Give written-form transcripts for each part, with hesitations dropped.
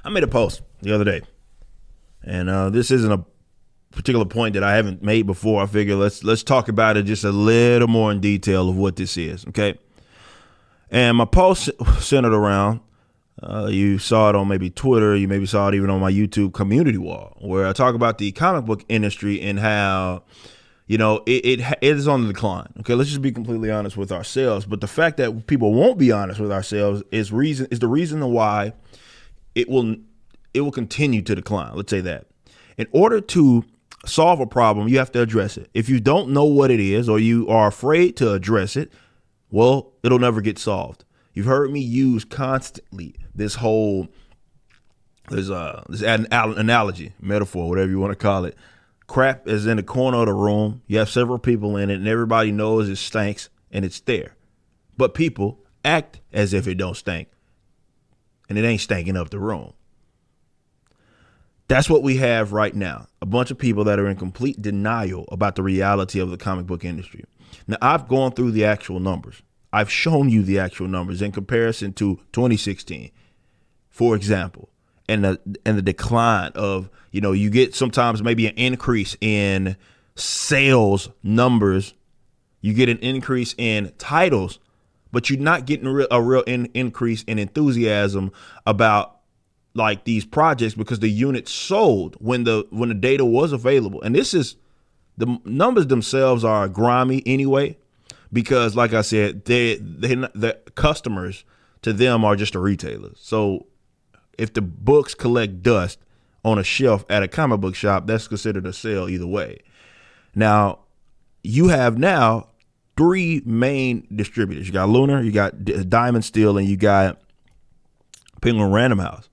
I made a post the other day, and this isn't a particular point that I haven't made before. I figure let's talk about it just a little more in detail of what this is, okay? And my post centered around, you saw it on maybe Twitter, you maybe saw it even on my YouTube community wall, where I talk about the comic book industry and how, it is on the decline. Okay, let's just be completely honest with ourselves. But the fact that people won't be honest with ourselves is the reason why it will continue to decline. Let's say that. In order to solve a problem, you have to address it. If you don't know what it is, or you are afraid to address it, well, it'll never get solved. You've heard me use constantly this analogy, metaphor, whatever you want to call it. Crap is in the corner of the room. You have several people in it, and everybody knows it stinks, and it's there. But people act as if it don't stink, and it ain't stinking up the room. That's what we have right now. A bunch of people that are in complete denial about the reality of the comic book industry. Now, I've gone through the actual numbers. I've shown you the actual numbers in comparison to 2016, for example, and the decline of, you get sometimes maybe an increase in sales numbers. You get an increase in titles, but you're not getting a real increase in enthusiasm about like these projects, because the units sold when the data was available. And the numbers themselves are grimy anyway, because like I said, the customers to them are just the retailers. So if the books collect dust on a shelf at a comic book shop, that's considered a sale either way. Now, you have now three main distributors. You got Lunar, you got Diamond Steel, and you got Penguin Random House.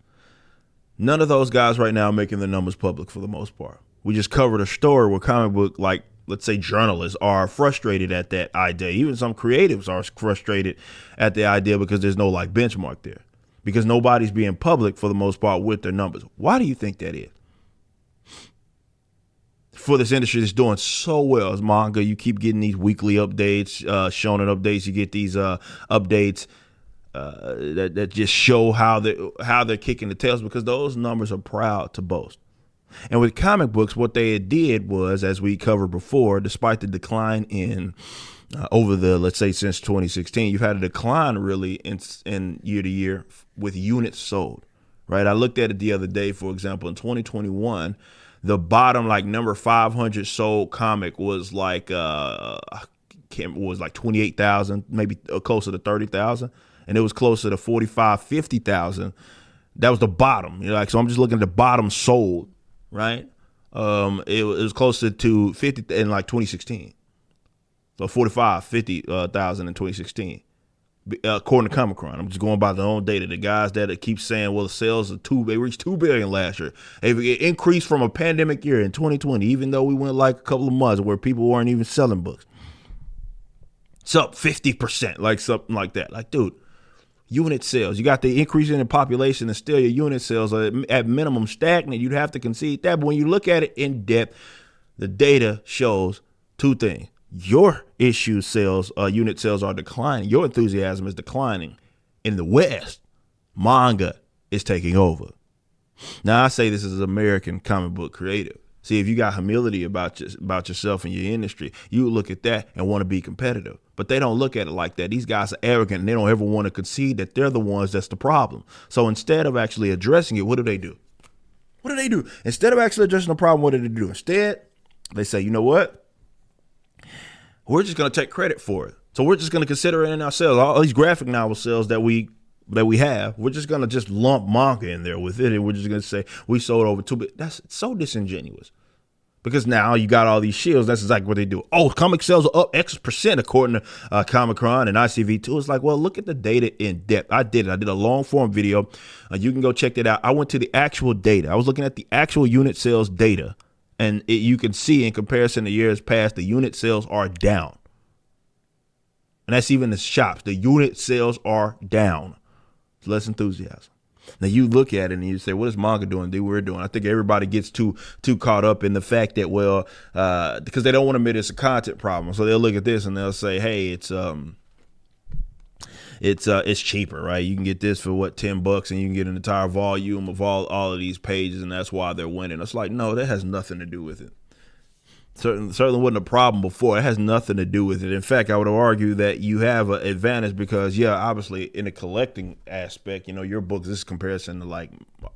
None of those guys right now are making the numbers public for the most part. We just covered a story where comic book, like, let's say journalists are frustrated at that idea. Even some creatives are frustrated at the idea because there's no like benchmark there, because nobody's being public for the most part with their numbers. Why do you think that is? For this industry that's doing so well as manga, you keep getting these weekly updates, shonen updates. You get these updates that just show how they're kicking the tails, because those numbers are proud to boast. And with comic books, what they did was, as we covered before, despite the decline in over the, let's say, since 2016, you've had a decline really in year to year with units sold, right? I looked at it the other day, for example, in 2021, the bottom like number 500 sold comic was like 28,000, maybe closer to 30,000. And it was closer to 45, 50,000. That was the bottom. So I'm just looking at the bottom sold, right? It was closer to 50 in like 2016. So 45, 50,000 in 2016, according to Comic-Con. I'm just going by their own data. The guys that keep saying, well, the sales they reached 2 billion last year. It increased from a pandemic year in 2020, even though we went like a couple of months where people weren't even selling books. It's up 50%, like something like that. Like, dude, unit sales. You got the increase in the population, and still your unit sales are at minimum stagnant. You'd have to concede that. But when you look at it in depth, the data shows two things. Your issue sales, unit sales are declining. Your enthusiasm is declining. In the West, manga is taking over. Now, I say this as an American comic book creative. See, if you got humility about yourself and your industry, you look at that and want to be competitive. But they don't look at it like that. These guys are arrogant, and they don't ever want to concede that they're the ones that's the problem. So instead of actually addressing it, what do? Instead of actually addressing the problem, what do they do? Instead, they say, you know what? We're just going to take credit for it. So we're just going to consider it in ourselves. All these graphic novel sales that we have, we're just going to just lump manga in there with it. And we're just going to say we sold over 2 billion. That's so disingenuous. Because now you got all these shields. That's exactly what they do. Oh, comic sales are up X% according to Comic-Con and ICV2. It's like, well, look at the data in depth. I did a long form video. You can go check that out. I went to the actual data. I was looking at the actual unit sales data. And you can see in comparison to years past, the unit sales are down. And that's even the shops. The unit sales are down. It's less enthusiasm. Now you look at it and you say, what is manga doing? We're doing. I think everybody gets too caught up in the fact that, well, because they don't want to admit it's a content problem. So they'll look at this and they'll say, hey, it's it's cheaper, right? You can get this for what, $10, and you can get an entire volume of all of these pages, and that's why they're winning. It's like, no, that has nothing to do with it. Certainly wasn't a problem before. It has nothing to do with it. In fact, I would argue that you have an advantage because, yeah, obviously in the collecting aspect, your book, this is comparison to like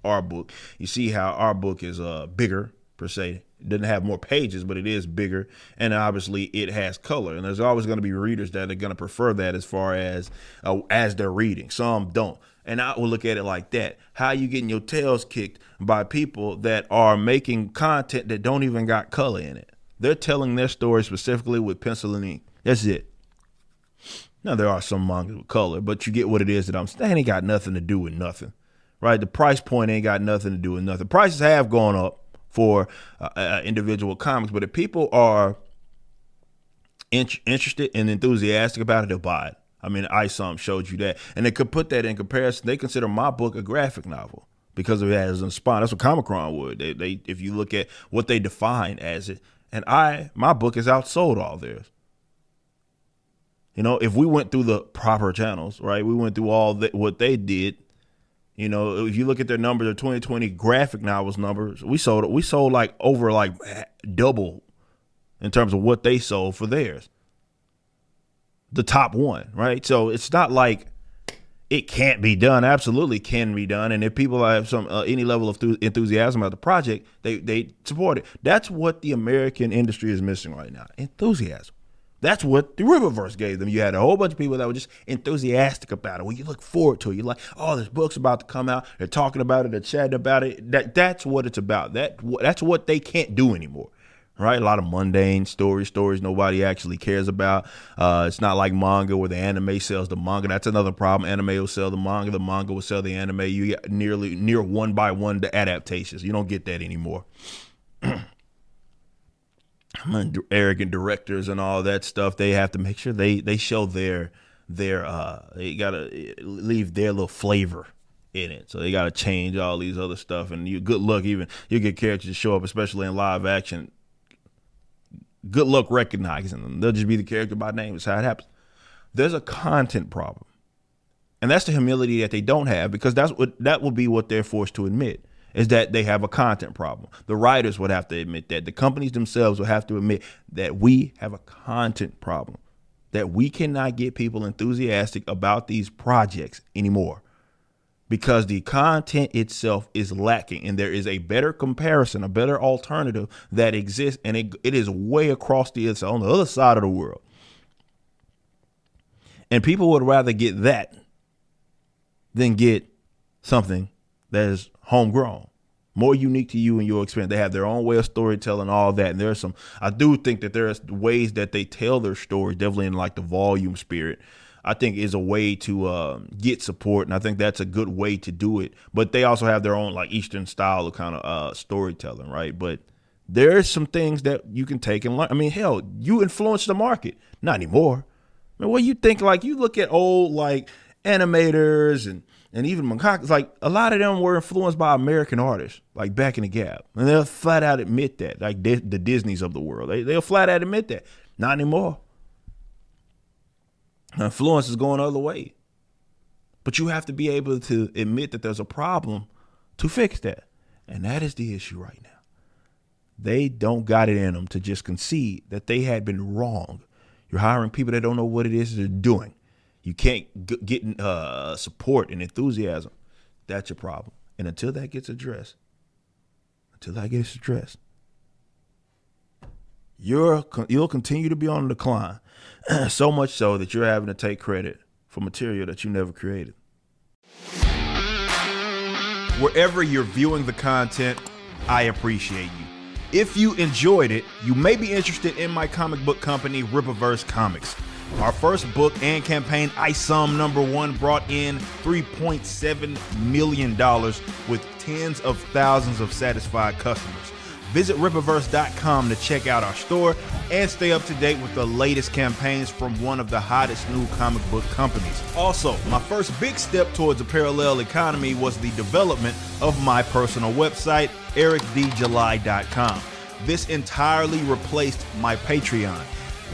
our book. You see how our book is bigger per se. It doesn't have more pages, but it is bigger, and obviously it has color. And there's always going to be readers that are going to prefer that as far as they're reading. Some don't. And I will look at it like that. How you getting your tails kicked by people that are making content that don't even got color in it? They're telling their story specifically with pencil and ink. That's it. Now, there are some manga with color, but you get what it is that I'm saying. It ain't got nothing to do with nothing, right? The price point ain't got nothing to do with nothing. Prices have gone up for individual comics, but if people are interested and enthusiastic about it, they'll buy it. I mean, ISOM showed you that. And they could put that in comparison. They consider my book a graphic novel because it has a spine. That's what Comic-Con would. They if you look at what they define as it. And my book is outsold all theirs. If we went through the proper channels, right? We went through all what they did. If you look at their numbers, their 2020 graphic novels numbers, we sold like over like double in terms of what they sold for theirs. The top one, right? So it's not like it can't be done. Absolutely can be done. And if people have some any level of enthusiasm about the project, they support it. That's what the American industry is missing right now. Enthusiasm. That's what the Riververse gave them. You had a whole bunch of people that were just enthusiastic about it. Well, you look forward to it. You're like, oh, this book's about to come out. They're talking about it. They're chatting about it. That's what it's about. That's what they can't do anymore. Right? A lot of mundane stories nobody actually cares about. It's not like manga where the anime sells the manga. That's another problem. Anime will sell the manga will sell the anime. You get near one by one the adaptations. You don't get that anymore. Arrogant directors and all that stuff, they have to make sure they show they gotta leave their little flavor in it. So they gotta change all these other stuff. And good luck even you get characters to show up, especially in live action. Good luck recognizing them. They'll just be the character by name. That's how it happens. There's a content problem. And that's the humility that they don't have, because that will be what they're forced to admit, is that they have a content problem. The writers would have to admit that. The companies themselves will have to admit that we have a content problem, that we cannot get people enthusiastic about these projects anymore, because the content itself is lacking, and there is a better comparison, a better alternative that exists, and it is way across on the other side of the world. And people would rather get that than get something that is homegrown, more unique to you and your experience. They have their own way of storytelling, all that. And I do think that there's ways that they tell their stories, definitely in like the volume spirit, I think is a way to get support. And I think that's a good way to do it. But they also have their own like Eastern style of kind of storytelling, right? But there's some things that you can take and learn. I mean, hell, you influence the market. Not anymore. I mean, what you think, like you look at old like animators and even mangakas, like a lot of them were influenced by American artists, like back in the gap. And they'll flat out admit that, like the Disneys of the world. They'll flat out admit that. Not anymore. Influence is going the other way. But you have to be able to admit that there's a problem to fix that. And that is the issue right now. They don't got it in them to just concede that they had been wrong. You're hiring people that don't know what it is they're doing. You can't get support and enthusiasm. That's your problem. And until that gets addressed, you'll continue to be on the decline. So much so that you're having to take credit for material that you never created. Wherever you're viewing the content, I appreciate you. If you enjoyed it, you may be interested in my comic book company, Riververse Comics. Our first book and campaign, ISOM #1, brought in $3.7 million with tens of thousands of satisfied customers. Visit Riververse.com to check out our store and stay up to date with the latest campaigns from one of the hottest new comic book companies. Also, my first big step towards a parallel economy was the development of my personal website, ericdjuly.com. This entirely replaced my Patreon.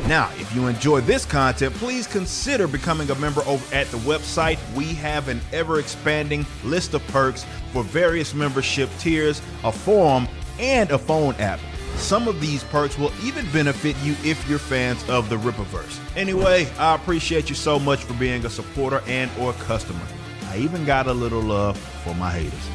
Now, if you enjoy this content, please consider becoming a member over at the website. We have an ever-expanding list of perks for various membership tiers, a forum, and a phone app. Some of these perks will even benefit you if you're fans of the Rippaverse. Anyway, I appreciate you so much for being a supporter and or customer. I even got a little love for my haters.